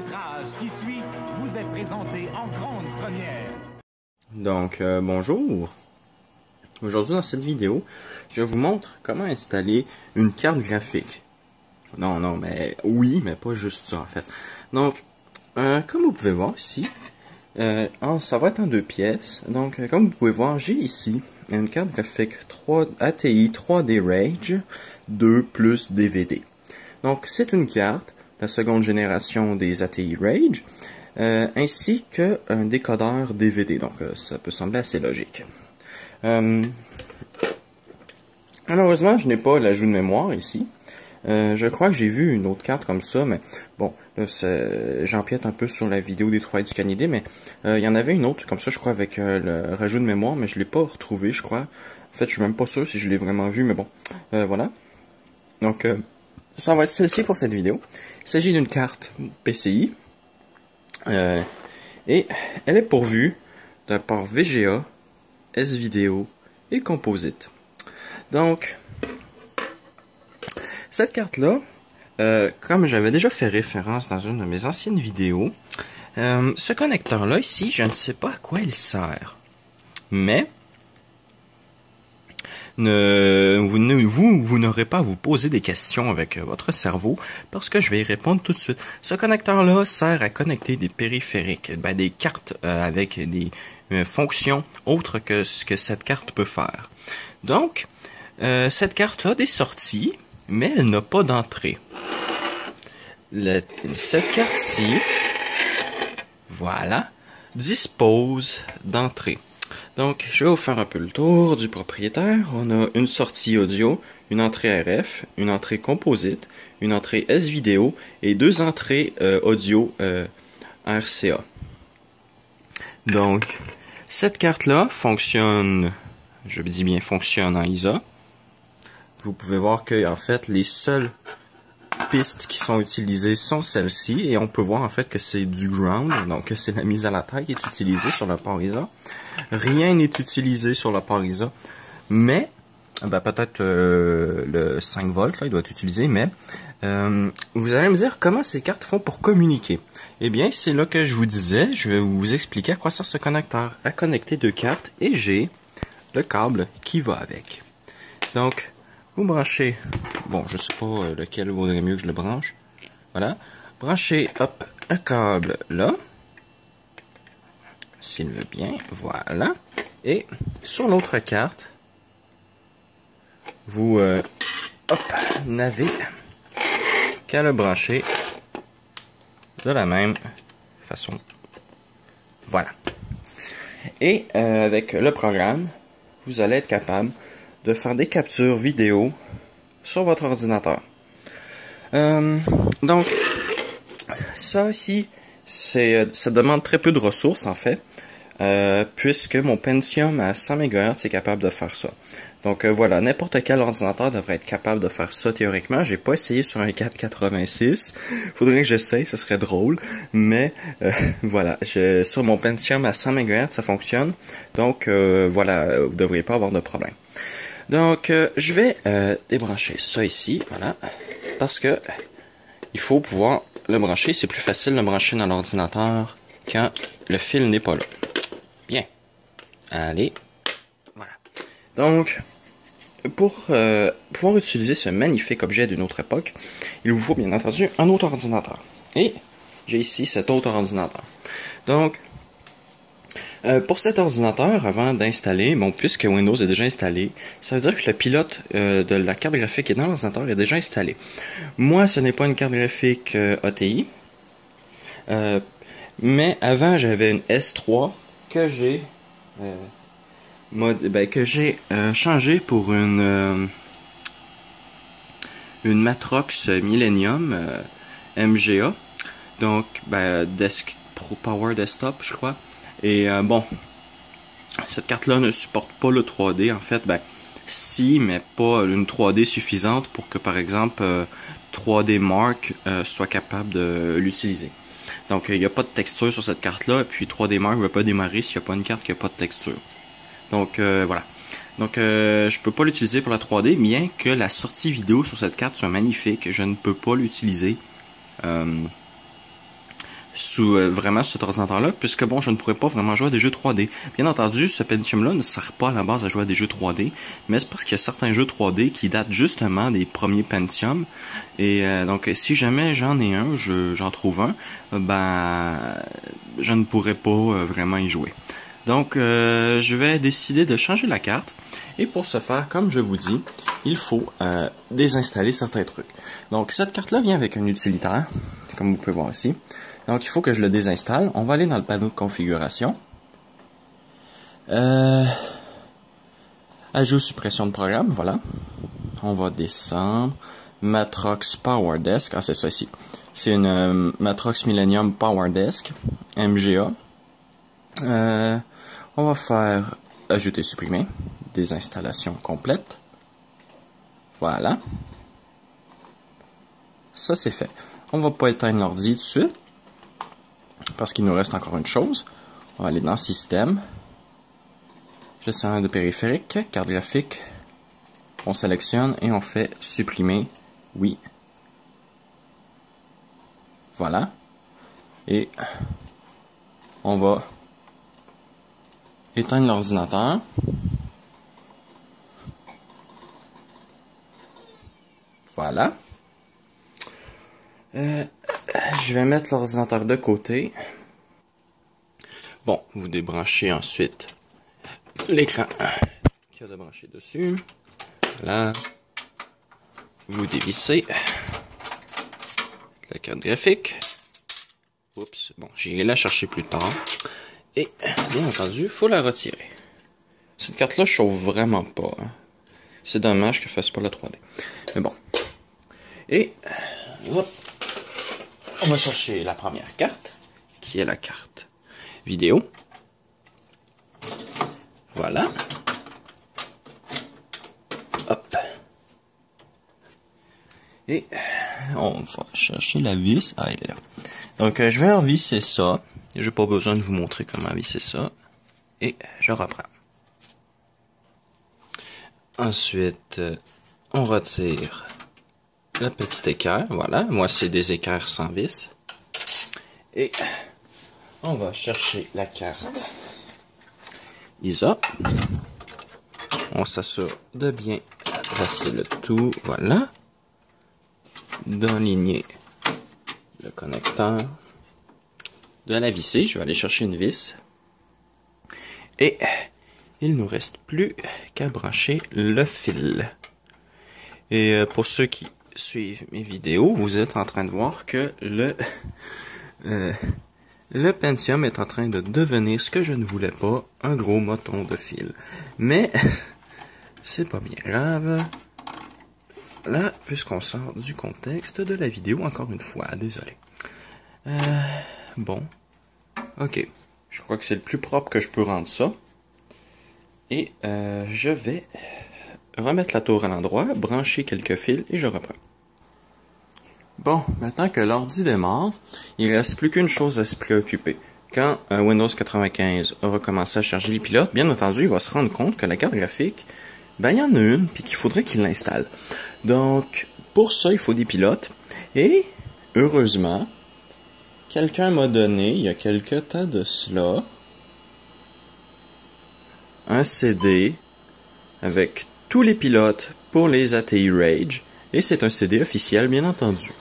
court-métrage qui suit vous est présenté en grande première. Donc, bonjour. Aujourd'hui, dans cette vidéo, je vous montre comment installer une carte graphique. Non, mais oui, mais pas juste ça, en fait. Donc, comme vous pouvez voir ici, ça va être en 2 pièces. Donc, comme vous pouvez voir, j'ai ici une carte graphique ATI 3D Rage 2 plus DVD. Donc, c'est une carte, la seconde génération des ATI Rage, ainsi qu'un décodeur DVD. Donc, ça peut sembler assez logique. Malheureusement, je n'ai pas l'ajout de mémoire ici. Je crois que j'ai vu une autre carte comme ça, mais bon, j'empiète un peu sur la vidéo des trouvailles du Canidé, mais il y en avait une autre comme ça, je crois, avec le rajout de mémoire, mais je l'ai pas retrouvé, je crois. En fait, je suis même pas sûr si je l'ai vraiment vu, mais bon, voilà. Donc, ça va être celle-ci pour cette vidéo. Il s'agit d'une carte PCI, et elle est pourvue d'un port VGA, S-Vidéo et Composite. Donc, cette carte-là, comme j'avais déjà fait référence dans une de mes anciennes vidéos, ce connecteur-là ici, je ne sais pas à quoi il sert. Mais, vous n'aurez pas à vous poser des questions avec votre cerveau, parce que je vais y répondre tout de suite. Ce connecteur-là sert à connecter des périphériques, des cartes avec des fonctions autres que ce que cette carte peut faire. Donc, cette carte a des sorties, mais elle n'a pas d'entrée. Cette carte-ci, voilà, dispose d'entrée. Donc, je vais vous faire un peu le tour du propriétaire. On a une sortie audio, une entrée RF, une entrée composite, une entrée S-Vidéo et 2 entrées audio RCA. Donc, cette carte-là fonctionne, je dis bien fonctionne en ISA. Vous pouvez voir que, en fait, les seules pistes qui sont utilisées sont celles-ci, et on peut voir en fait que c'est du ground, donc c'est la mise à la terre qui est utilisée sur le port ISA. Rien n'est utilisé sur le port ISA, mais peut-être le 5 volts là, il doit être utilisé, mais vous allez me dire comment ces cartes font pour communiquer. Eh bien, c'est là que je vous disais, je vais vous expliquer à quoi sert ce connecteur, à connecter 2 cartes, et j'ai le câble qui va avec. Donc, vous branchez, bon, je sais pas lequel vaudrait mieux que je le branche. Voilà. Branchez, hop, un câble là. S'il veut bien, voilà. Et sur l'autre carte, vous, hop, n'avez qu'à le brancher de la même façon. Voilà. Et avec le programme, vous allez être capable de faire des captures vidéo sur votre ordinateur. Donc, ça ici, ça demande très peu de ressources en fait, puisque mon Pentium à 100 MHz est capable de faire ça. Donc voilà, n'importe quel ordinateur devrait être capable de faire ça théoriquement. J'ai pas essayé sur un 486. Faudrait que j'essaye, ce serait drôle. Mais voilà, sur mon Pentium à 100 MHz, ça fonctionne. Donc voilà, vous devriez pas avoir de problème. Donc, je vais débrancher ça ici, voilà, parce que il faut pouvoir le brancher. C'est plus facile de le brancher dans l'ordinateur quand le fil n'est pas là. Bien. Allez. Voilà. Donc, pour pouvoir utiliser ce magnifique objet d'une autre époque, il vous faut bien entendu un autre ordinateur. Et j'ai ici cet autre ordinateur. Donc, pour cet ordinateur, avant d'installer, bon, puisque Windows est déjà installé, ça veut dire que le pilote de la carte graphique qui est dans l'ordinateur est déjà installé. Moi, ce n'est pas une carte graphique ATI, mais avant, j'avais une S3 que j'ai changé pour une Matrox Millennium MGA, donc Power Desktop, je crois. Et bon, cette carte-là ne supporte pas le 3D. En fait, si, mais pas une 3D suffisante pour que, par exemple, 3D Mark soit capable de l'utiliser. Donc, il n'y a pas de texture sur cette carte-là, et puis 3D Mark ne va pas démarrer s'il n'y a pas une carte qui n'a pas de texture. Donc, voilà. Donc, je peux pas l'utiliser pour la 3D, bien que la sortie vidéo sur cette carte soit magnifique. Je ne peux pas l'utiliser sous vraiment cet ordinateur-là, puisque bon, je ne pourrais pas vraiment jouer à des jeux 3D. Bien entendu, ce Pentium-là ne sert pas à la base à jouer à des jeux 3D, mais c'est parce qu'il y a certains jeux 3D qui datent justement des premiers Pentium. Et donc, si jamais j'en ai un, j'en trouve un, ben, je ne pourrais pas vraiment y jouer. Donc, je vais décider de changer la carte. Et pour ce faire, comme je vous dis, il faut désinstaller certains trucs. Donc, cette carte-là vient avec un utilitaire, comme vous pouvez voir ici. Donc, il faut que je le désinstalle. On va aller dans le panneau de configuration. Ajout suppression de programme, voilà. On va descendre. Matrox PowerDesk, ah c'est ça ici. C'est une Matrox Millennium PowerDesk, MGA. On va faire ajouter, supprimer. Désinstallation complète. Voilà. Ça, c'est fait. On va pas éteindre l'ordi tout de suite, parce qu'il nous reste encore une chose. On va aller dans Système. Gestionnaire de périphérique, carte graphique. On sélectionne et on fait supprimer. Oui. Voilà. Et on va éteindre l'ordinateur. Voilà. Je vais mettre l'ordinateur de côté. Bon, vous débranchez ensuite l'écran qu'il y a de brancher dessus. Voilà. Vous dévissez la carte graphique. Oups, bon, j'irai la chercher plus tard. Et, bien entendu, il faut la retirer. Cette carte-là chauffe vraiment pas. Hein. C'est dommage qu'elle ne fasse pas la 3D. Mais bon. Et, hop, on va chercher la première carte, qui est la carte vidéo. Voilà. Hop. Et on va chercher la vis. Ah, elle est là. Donc, je vais revisser ça. J'ai pas besoin de vous montrer comment visser ça. Et je reprends. Ensuite, on retire le petit équerre. Voilà. Moi, c'est des équerres sans vis. Et on va chercher la carte ISA. On s'assure de bien placer le tout. Voilà. D'aligner le connecteur. De la visser. Je vais aller chercher une vis. Et il nous reste plus qu'à brancher le fil. Et pour ceux qui suivent mes vidéos, vous êtes en train de voir que le Pentium est en train de devenir ce que je ne voulais pas, un gros moton de fil. Mais c'est pas bien grave. Là, puisqu'on sort du contexte de la vidéo, encore une fois, désolé. Bon, ok. Je crois que c'est le plus propre que je peux rendre ça. Et je vais remettre la tour à l'endroit, brancher quelques fils et je reprends. Bon, maintenant que l'ordi démarre, il ne reste plus qu'une chose à se préoccuper. Quand Windows 95 aura commencé à charger les pilotes, bien entendu, il va se rendre compte que la carte graphique, ben il y en a une, puis qu'il faudrait qu'il l'installe. Donc, pour ça, il faut des pilotes. Et, heureusement, quelqu'un m'a donné, il y a quelque temps de cela, un CD avec tous les pilotes pour les ATI Rage. Et c'est un CD officiel, bien entendu.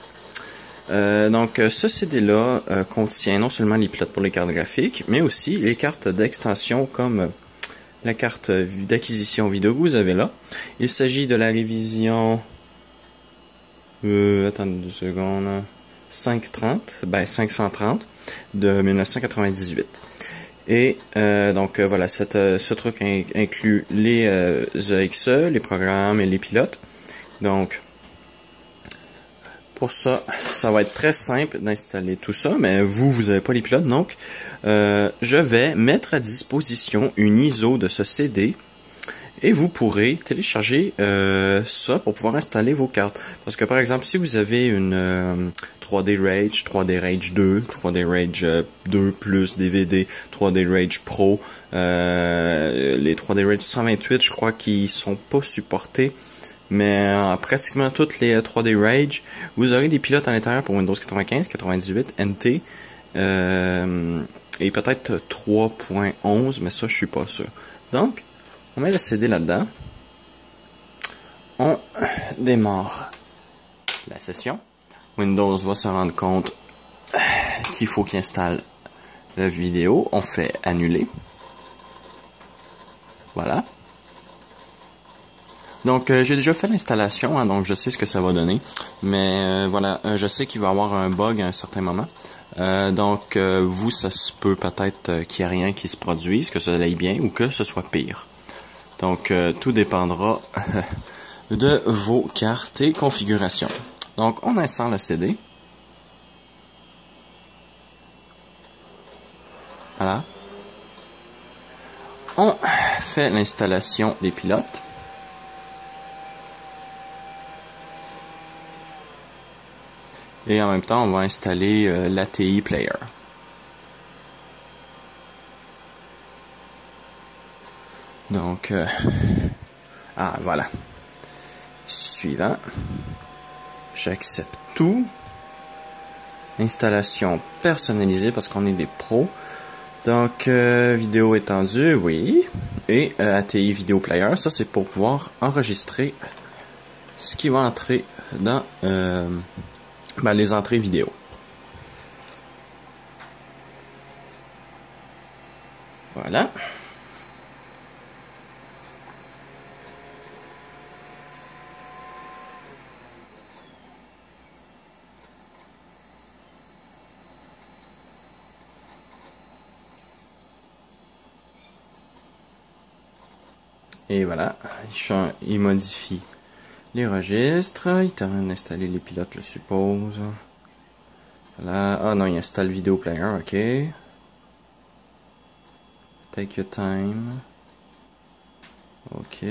Donc, ce CD-là contient non seulement les pilotes pour les cartes graphiques, mais aussi les cartes d'extension comme la carte d'acquisition vidéo que vous avez là. Il s'agit de la révision... attendez 2 secondes... 530 de 1998. Et donc voilà, ce truc inclut les EXE, les programmes et les pilotes. Donc, pour ça, ça va être très simple d'installer tout ça, mais vous n'avez pas les pilotes, donc je vais mettre à disposition une ISO de ce CD et vous pourrez télécharger ça pour pouvoir installer vos cartes. Parce que par exemple, si vous avez une 3D Rage, 3D Rage 2, 3D Rage 2 plus DVD, 3D Rage Pro, les 3D Rage 128, je crois qu'ils sont pas supportés. Mais pratiquement toutes les 3D Rage, vous aurez des pilotes à l'intérieur pour Windows 95, 98, NT et peut-être 3.11, mais ça je suis pas sûr. Donc, on met le CD là-dedans. On démarre la session. Windows va se rendre compte qu'il faut qu'il installe la vidéo. On fait annuler. Voilà. Donc, j'ai déjà fait l'installation, hein, donc je sais ce que ça va donner. Mais voilà, je sais qu'il va y avoir un bug à un certain moment. Donc, vous, ça se peut peut-être qu'il n'y ait rien qui se produise, que ça aille bien ou que ce soit pire. Donc, tout dépendra de vos cartes et configurations. Donc, on installe le CD. Voilà. On fait l'installation des pilotes. Et en même temps, on va installer l'ATI Player. Donc, voilà. Suivant. J'accepte tout. Installation personnalisée parce qu'on est des pros. Donc, vidéo étendue, oui. Et ATI Video Player, ça c'est pour pouvoir enregistrer ce qui va entrer dans les entrées vidéo. Voilà. Et voilà, il modifie les registres, il termine d'installer les pilotes, je suppose. Voilà. Ah non, il installe Video Player, ok. Take your time. Ok.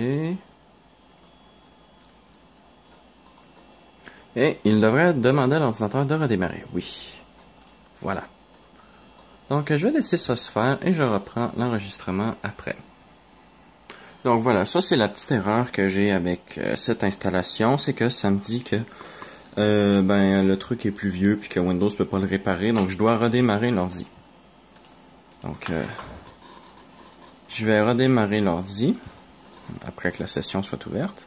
Et il devrait demander à l'ordinateur de redémarrer, oui. Voilà. Donc je vais laisser ça se faire et je reprends l'enregistrement après. Donc voilà, ça c'est la petite erreur que j'ai avec cette installation, c'est que ça me dit que le truc est plus vieux puis que Windows peut pas le réparer, donc je dois redémarrer l'ordi. Donc je vais redémarrer l'ordi après que la session soit ouverte.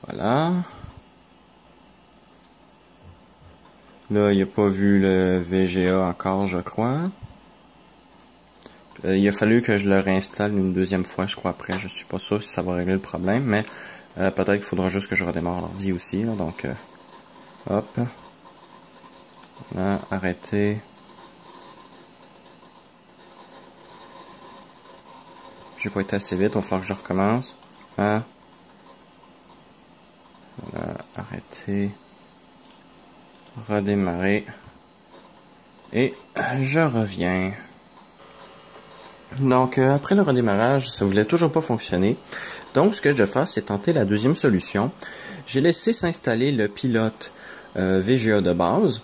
Voilà. Là, il n'a pas vu le VGA encore, je crois. Il a fallu que je le réinstalle une deuxième fois, je crois, après. Je suis pas sûr si ça va régler le problème, mais peut-être qu'il faudra juste que je redémarre l'ordi aussi. Là, donc, hop. Là, arrêtez. J'ai pas été assez vite, il va falloir que je recommence. Hein? Voilà, arrêtez. Redémarrer. Et je reviens. Donc, après le redémarrage, ça voulait toujours pas fonctionner. Donc, ce que je vais faire, c'est tenter la deuxième solution. J'ai laissé s'installer le pilote VGA de base.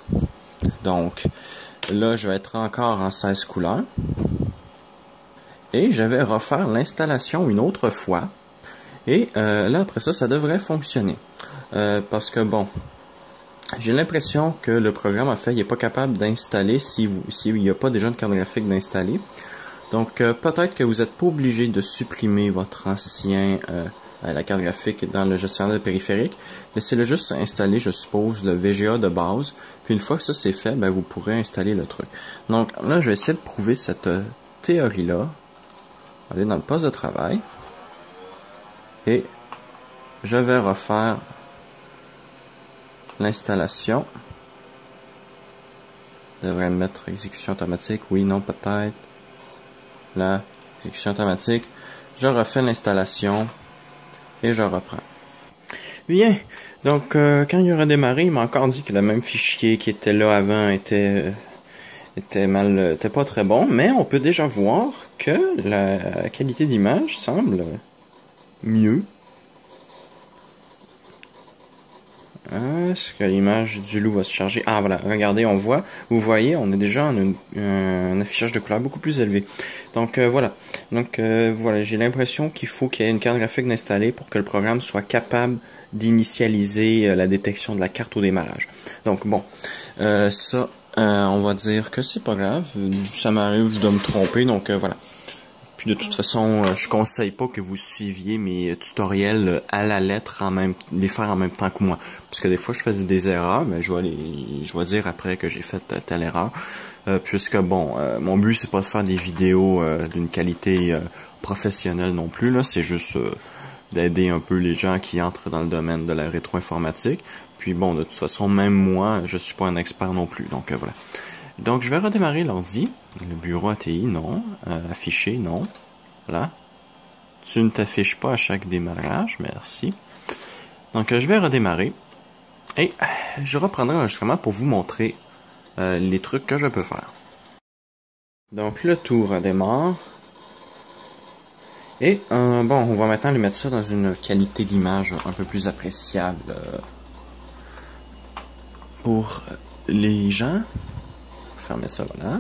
Donc, là, je vais être encore en 16 couleurs. Et je vais refaire l'installation une autre fois. Et là, après ça, ça devrait fonctionner. Parce que, bon, j'ai l'impression que le programme, en fait, il n'est pas capable d'installer s'il n'y a pas déjà une carte graphique d'installer. Donc, peut-être que vous n'êtes pas obligé de supprimer votre ancien la carte graphique dans le gestionnaire de périphérique. Laissez-le juste installer, je suppose, le VGA de base. Puis une fois que ça c'est fait, vous pourrez installer le truc. Donc là, je vais essayer de prouver cette théorie-là. Aller dans le poste de travail. Et je vais refaire l'installation. Je devrais mettre exécution automatique. Oui, non, peut-être. Là, exécution automatique. Je refais l'installation. Et je reprends. Bien. Donc, quand il aura démarré, il m'a encore dit que le même fichier qui était là avant était pas très bon. Mais on peut déjà voir que la qualité d'image semble mieux. Est-ce que l'image du loup va se charger? Ah voilà, regardez, on voit, vous voyez, on est déjà en un affichage de couleur beaucoup plus élevé. Donc voilà, voilà, j'ai l'impression qu'il faut qu'il y ait une carte graphique d'installer pour que le programme soit capable d'initialiser la détection de la carte au démarrage. Donc bon, ça, on va dire que c'est pas grave. Ça m'arrive de me tromper, donc voilà. Puis de toute façon, je conseille pas que vous suiviez mes tutoriels à la lettre les faire en même temps que moi. Parce que des fois, je faisais des erreurs, mais je vais dire après que j'ai fait telle erreur. Puisque bon, mon but c'est pas de faire des vidéos d'une qualité professionnelle non plus, là. C'est juste d'aider un peu les gens qui entrent dans le domaine de la rétro-informatique. Puis bon, de toute façon, même moi, je suis pas un expert non plus. Donc voilà. Donc je vais redémarrer l'ordi. Le bureau ATI, non. Afficher, non. Voilà. Tu ne t'affiches pas à chaque démarrage, merci. Donc je vais redémarrer. Et je reprendrai l'enregistrement pour vous montrer les trucs que je peux faire. Donc le tout redémarre. Et bon, on va maintenant lui mettre ça dans une qualité d'image un peu plus appréciable pour les gens. Fermer ça, voilà.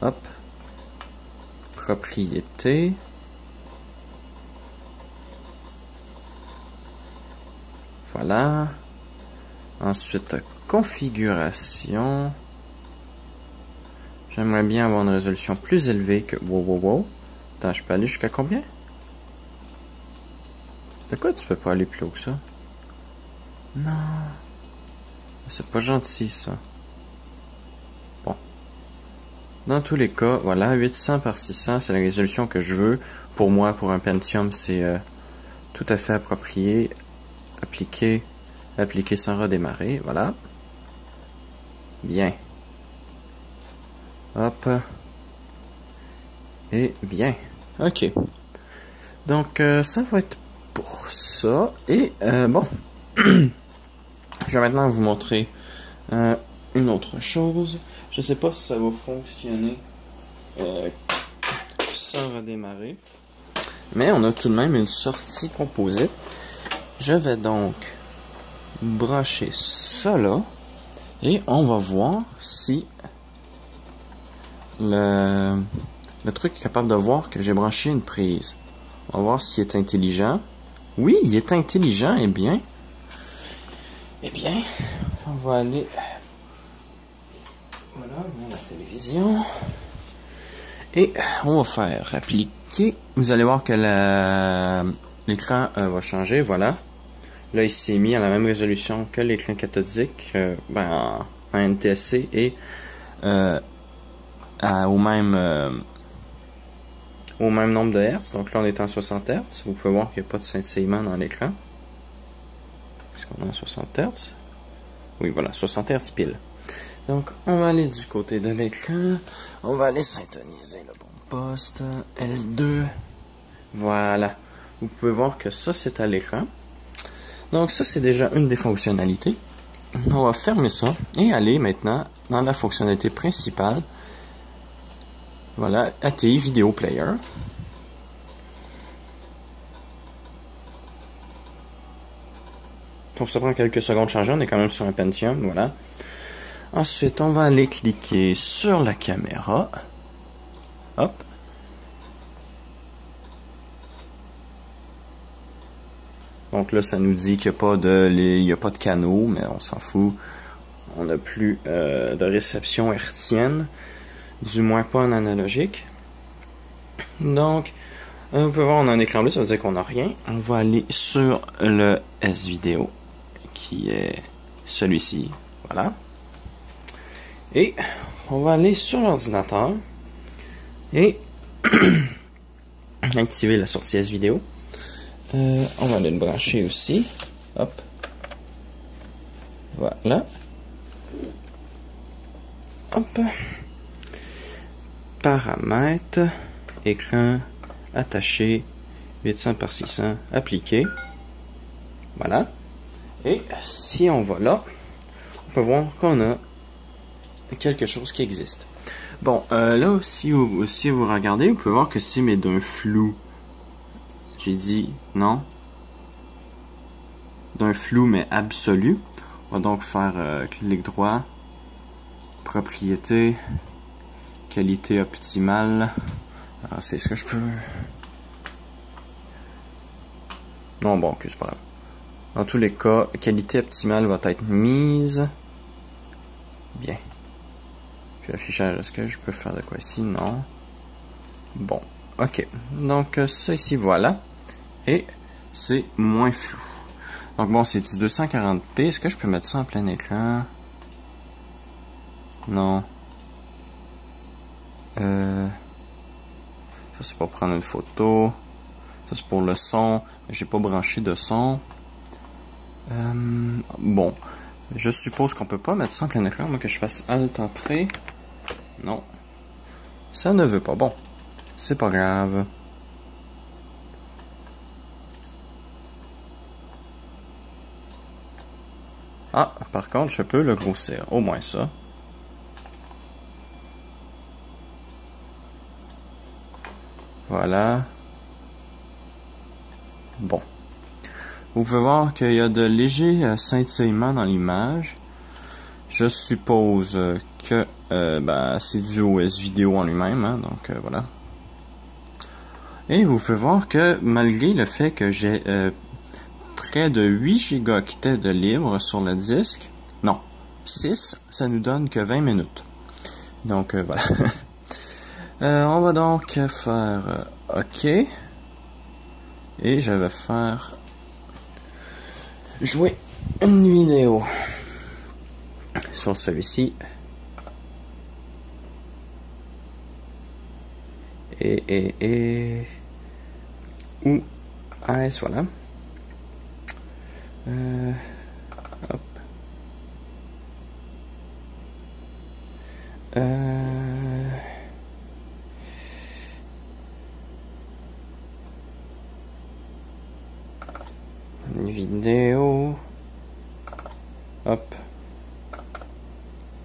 Hop. Propriété. Voilà. Ensuite, configuration. J'aimerais bien avoir une résolution plus élevée que... Wow. Attends, je peux aller jusqu'à combien? De quoi tu peux pas aller plus haut que ça? Non. C'est pas gentil, ça. Bon. Dans tous les cas, voilà, 800 par 600, c'est la résolution que je veux. Pour moi, pour un Pentium, c'est tout à fait approprié. Appliquer sans redémarrer, voilà. Bien. Hop. Et bien. Ok. Donc, ça va être pour ça. Et, bon. Je vais maintenant vous montrer une autre chose. Je sais pas si ça va fonctionner sans redémarrer. Mais on a tout de même une sortie composite. Je vais donc brancher ça là. Et on va voir si le truc est capable de voir que j'ai branché une prise. On va voir s'il est intelligent. Oui, il est intelligent, eh bien. On va aller... Voilà, la télévision. Et on va faire appliquer. Vous allez voir que l'écran va changer, voilà. Là, il s'est mis à la même résolution que l'écran cathodique, en NTSC et au même nombre de Hertz. Donc là, on est en 60 Hertz. Vous pouvez voir qu'il n'y a pas de scintillement dans l'écran. Est-ce qu'on est en 60 Hertz? Oui, voilà, 60 Hertz pile. Donc, on va aller du côté de l'écran. On va aller syntoniser le bon poste. L2. Voilà. Vous pouvez voir que ça, c'est à l'écran. Donc, ça, c'est déjà une des fonctionnalités. On va fermer ça et aller maintenant dans la fonctionnalité principale. Voilà, ATI Video Player. Donc ça prend quelques secondes de changer, on est quand même sur un Pentium, voilà. Ensuite, on va aller cliquer sur la caméra. Hop. Donc là, ça nous dit qu'il n'y a pas de canaux, mais on s'en fout. On n'a plus de réception hertzienne, du moins pas en analogique. Donc, on peut voir, on a un écran bleu, ça veut dire qu'on n'a rien. On va aller sur le S-Vidéo, qui est celui-ci. Voilà. Et on va aller sur l'ordinateur et activer la sortie S-Vidéo. On va aller le brancher aussi. Hop. Voilà. Hop. Paramètres. Écran. Attaché. 800 par 600. Appliqué. Voilà. Et si on va là, on peut voir qu'on a quelque chose qui existe. Bon, là, si vous regardez, vous pouvez voir que c'est mais d'un flou. J'ai dit non. D'un flou, mais absolu. On va donc faire clic droit. Propriété. Qualité optimale. Alors, c'est ce que je peux... Non, bon, ok, c'est pas grave. Dans tous les cas, qualité optimale va être mise. Bien. Puis affichage, est-ce que je peux faire de quoi ici? Non. Bon, ok. Donc ça ici, voilà. Et c'est moins flou. Donc bon, c'est du 240p. Est-ce que je peux mettre ça en plein écran? Non. Ça c'est pour prendre une photo. Ça c'est pour le son. J'ai pas branché de son. Bon. Je suppose qu'on peut pas mettre ça en plein écran. Moi que je fasse Alt Entrée. Non. Ça ne veut pas. Bon. C'est pas grave. Ah, par contre, je peux le grossir. Au moins ça. Voilà. Bon. Vous pouvez voir qu'il y a de légers scintillements dans l'image. Je suppose que c'est dû au S-Vidéo en lui-même. Hein, donc voilà. Et vous pouvez voir que malgré le fait que j'ai près de 8 gigaoctets de libre sur le disque, non, 6, ça nous donne que 20 minutes. Donc voilà. On va donc faire OK. Et je vais faire jouer une vidéo sur celui-ci. Où est-ce, voilà. Hop. Une vidéo. Hop.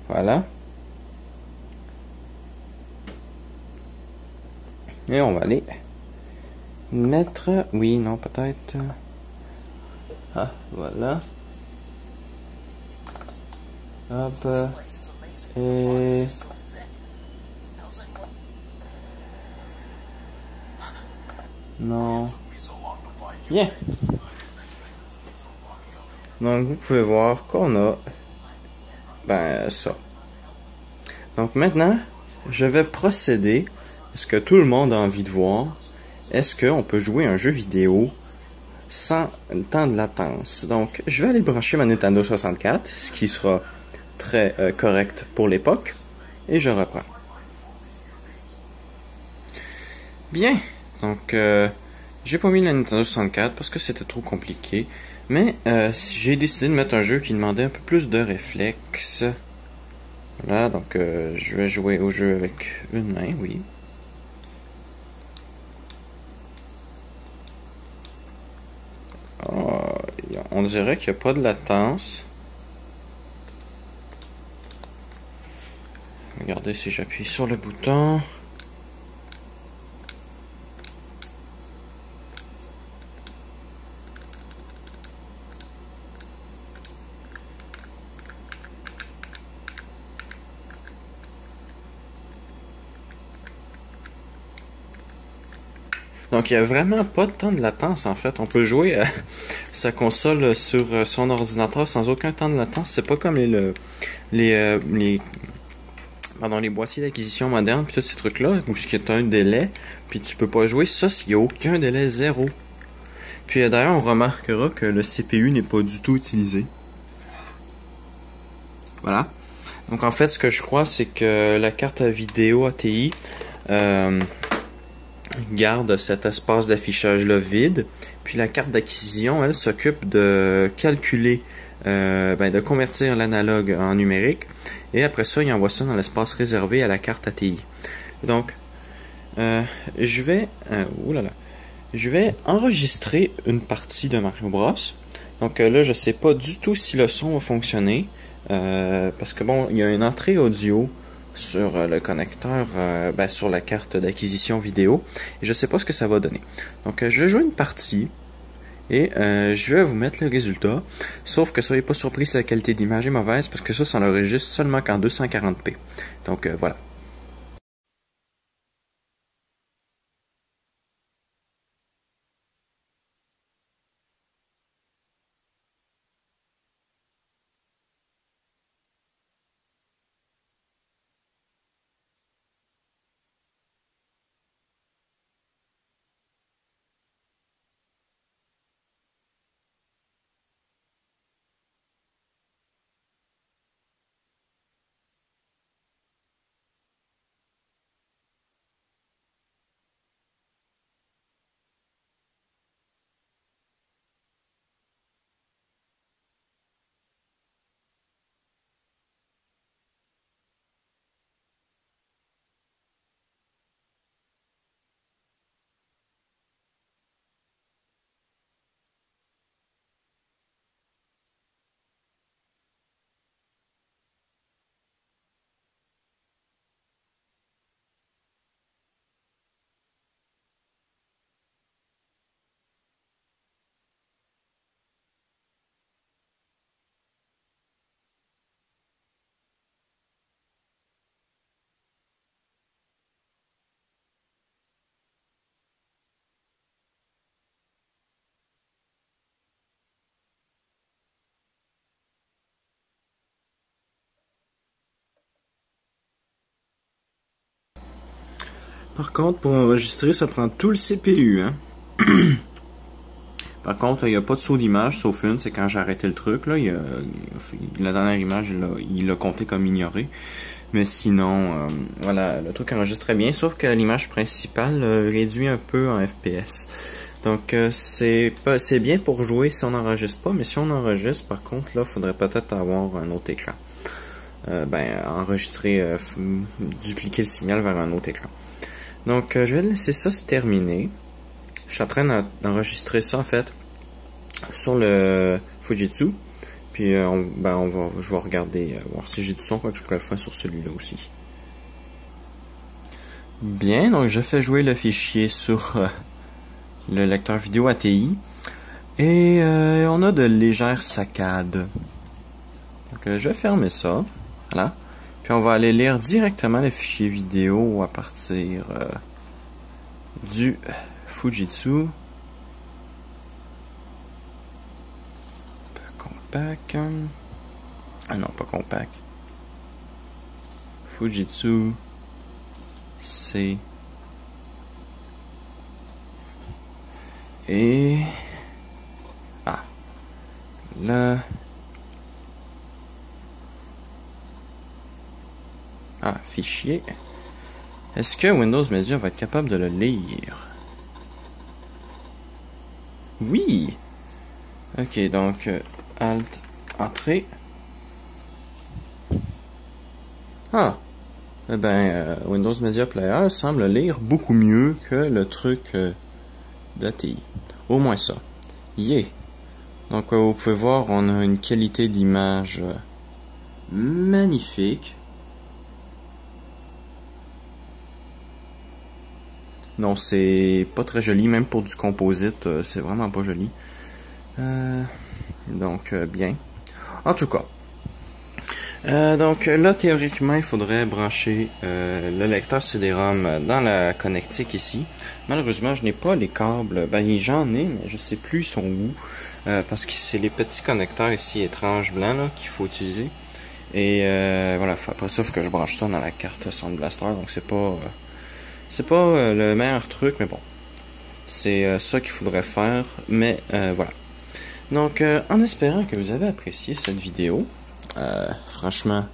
Voilà. Et on va aller mettre... Oui, non, peut-être... Ah, voilà. Hop. Et... Non. Yeah. Donc, vous pouvez voir qu'on a... ça. Donc, maintenant, je vais procéder... Est-ce que tout le monde a envie de voir? Est-ce qu'on peut jouer un jeu vidéo sans le temps de latence? Donc, je vais aller brancher ma Nintendo 64, ce qui sera très correct pour l'époque. Et je reprends. Bien. Donc, j'ai pas mis la Nintendo 64 parce que c'était trop compliqué. Mais j'ai décidé de mettre un jeu qui demandait un peu plus de réflexe. Voilà, donc je vais jouer au jeu avec une main, oui. On dirait qu'il n'y a pas de latence. Regardez si j'appuie sur le bouton. Donc il n'y a vraiment pas de temps de latence en fait. On peut jouer sa console sur son ordinateur sans aucun temps de latence. C'est pas comme les boîtiers d'acquisition modernes puis tous ces trucs-là où il y a un délai puis tu peux pas jouer. Ça, s'il n'y a aucun délai, zéro. Puis d'ailleurs, on remarquera que le CPU n'est pas du tout utilisé. Voilà. Donc en fait, ce que je crois, c'est que la carte vidéo ATI garde cet espace d'affichage-là vide. Puis la carte d'acquisition, elle s'occupe de calculer, de convertir l'analogue en numérique. Et après ça, il envoie ça dans l'espace réservé à la carte ATI. Donc, je vais enregistrer une partie de Mario Bros. Donc là, je sais pas du tout si le son va fonctionner. Parce que bon, il y a une entrée audio sur le connecteur, sur la carte d'acquisition vidéo. Et je sais pas ce que ça va donner. Donc je vais jouer une partie. Et je vais vous mettre le résultat. Sauf que soyez pas surpris si la qualité d'image est mauvaise. Parce que ça l'enregistre seulement qu'en 240p. Donc voilà. Par contre, pour enregistrer, ça prend tout le CPU, hein. Par contre, il n'y a pas de saut d'image, sauf une, c'est quand j'ai arrêté le truc, là, la dernière image, il l'a compté comme ignoré. Mais sinon, voilà, le truc enregistre très bien, sauf que l'image principale réduit un peu en FPS. Donc, c'est bien pour jouer si on n'enregistre pas, mais si on enregistre, par contre, là, il faudrait peut-être avoir un autre écran. Enregistrer, dupliquer le signal vers un autre écran. Donc, je vais laisser ça se terminer. Je suis en train d'enregistrer ça, en fait, sur le Fujitsu. Puis, je vais regarder, voir si j'ai du son, quoi que je pourrais le faire sur celui-là aussi. Bien, donc je fais jouer le fichier sur le lecteur vidéo ATI. Et on a de légères saccades. Donc, je vais fermer ça. Voilà. Puis, on va aller lire directement le fichier vidéo à partir du Fujitsu. Compact. Ah non, pas compact. Fujitsu. C. Et... Ah. Là... Ah, fichier. Est-ce que Windows Media va être capable de le lire? Oui! Ok, donc, Alt, Entrée. Ah! Eh ben, Windows Media Player semble lire beaucoup mieux que le truc d'ATI. Au moins ça. Yeah! Donc, vous pouvez voir, on a une qualité d'image magnifique. Non, c'est pas très joli, même pour du composite, c'est vraiment pas joli. Donc, bien. En tout cas. Donc là, théoriquement, il faudrait brancher le lecteur CD-ROM dans la connectique ici. Malheureusement, je n'ai pas les câbles. Ben, j'en ai, mais je sais plus ils sont où. Parce que c'est les petits connecteurs ici étranges blancs là qu'il faut utiliser. Et voilà, après ça, il faut que je branche ça dans la carte Sound Blaster. Donc c'est pas le meilleur truc, mais bon. C'est ça qu'il faudrait faire. Mais voilà. Donc, en espérant que vous avez apprécié cette vidéo. Franchement,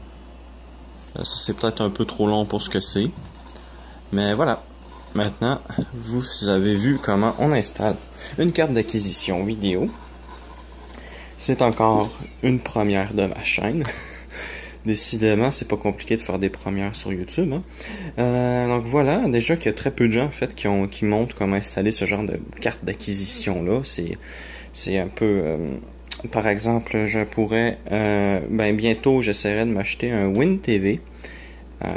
ça c'est peut-être un peu trop long pour ce que c'est. Mais voilà. Maintenant, vous avez vu comment on installe une carte d'acquisition vidéo. C'est encore une première de ma chaîne. Décidément, c'est pas compliqué de faire des premières sur YouTube. Hein. Donc voilà, déjà qu'il y a très peu de gens en fait qui montrent comment installer ce genre de carte d'acquisition là. C'est un peu... par exemple, je pourrais... bientôt, j'essaierai de m'acheter un WinTV.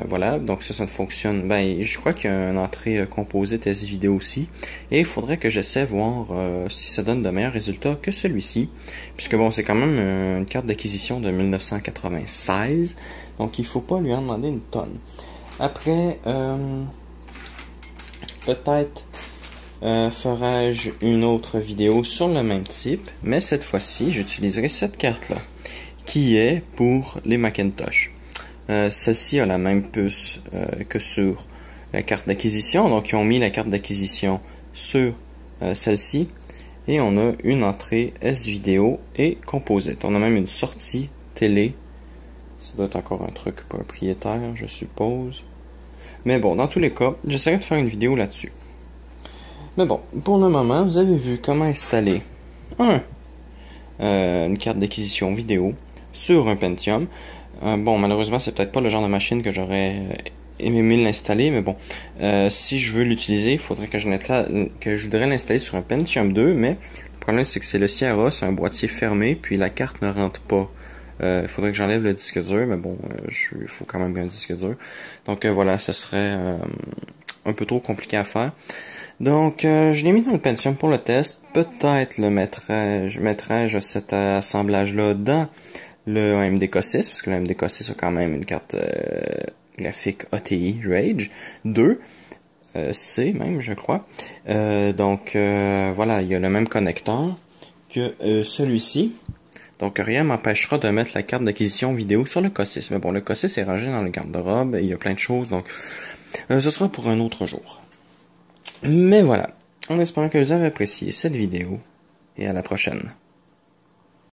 Voilà, donc ça fonctionne. Je crois qu'il y a une entrée composite S-Vidéo aussi. Et il faudrait que j'essaie de voir si ça donne de meilleurs résultats que celui-ci. Puisque bon, c'est quand même une carte d'acquisition de 1996. Donc il faut pas lui en demander une tonne. Après, peut-être ferai-je une autre vidéo sur le même type. Mais cette fois-ci, j'utiliserai cette carte-là. Qui est pour les Macintosh. Celle-ci a la même puce que sur la carte d'acquisition. Donc, ils ont mis la carte d'acquisition sur celle-ci. Et on a une entrée S-Vidéo et composite. On a même une sortie télé. Ça doit être encore un truc propriétaire, je suppose. Mais bon, dans tous les cas, j'essaierai de faire une vidéo là-dessus. Mais bon, pour le moment, vous avez vu comment installer une carte d'acquisition vidéo sur un Pentium. Bon, malheureusement, c'est peut-être pas le genre de machine que j'aurais aimé l'installer, mais bon, si je veux l'utiliser, il faudrait que je voudrais l'installer sur un Pentium 2, mais le problème, c'est que c'est le Sierra, c'est un boîtier fermé, puis la carte ne rentre pas. Il faudrait que j'enlève le disque dur, mais bon, il faut quand même un disque dur. Donc voilà, ce serait un peu trop compliqué à faire. Donc, je l'ai mis dans le Pentium pour le test. Peut-être le mettrai-je cet assemblage-là dans le AMD K6, parce que le AMD K6 a quand même une carte graphique ATI Rage 2, C même, je crois. Donc, voilà, il y a le même connecteur que celui-ci. Donc, rien m'empêchera de mettre la carte d'acquisition vidéo sur le K6. Mais bon, le K6 est rangé dans le garde-robe, il y a plein de choses, donc Ce sera pour un autre jour. Mais voilà, en espérant que vous avez apprécié cette vidéo, et à la prochaine.